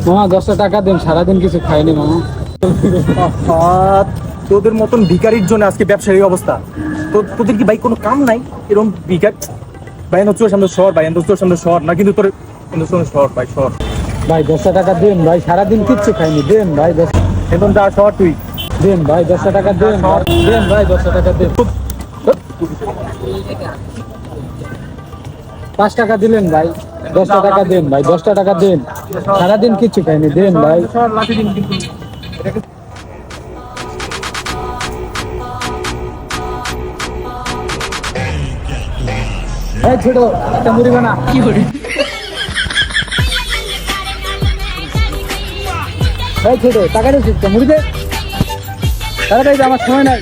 মামা 10টা টাকা দেন, সারাদিন কিছু খাইনি মামা। তোদের মতন ভিখারির জন্য আজকে ব্যবসায়ী অবস্থা। তোদের কি ভাই কোনো কাম নাই? এরকম ভিখার ভাই তোর সামনে শহর ভাই, তোর সামনে শহর না কিন্তু তোর কিন্তু শহর ভাই শহর। ভাই 10টা টাকা দেন ভাই, সারাদিন কিচ্ছু খাইনি, দেন ভাই 10। এখন যা শহর তুই দেন ভাই 10টা টাকা দেন, দেন ভাই 10টা টাকা দেন। 5 টাকা দিলেন ভাই, 10টা টাকা দেন ভাই, 10টা টাকা দেন, সারাদিন কিচ্ছু খাইনি, দেন ভাই। লাঠি দিন কিন্তু এই ছোট একটা মুড়ি বানা। কি করে? এই ছোট টাকা দিচ্ছিস তো, মুড়ি দে তাড়াতাড়ি, আমার সময় নাই।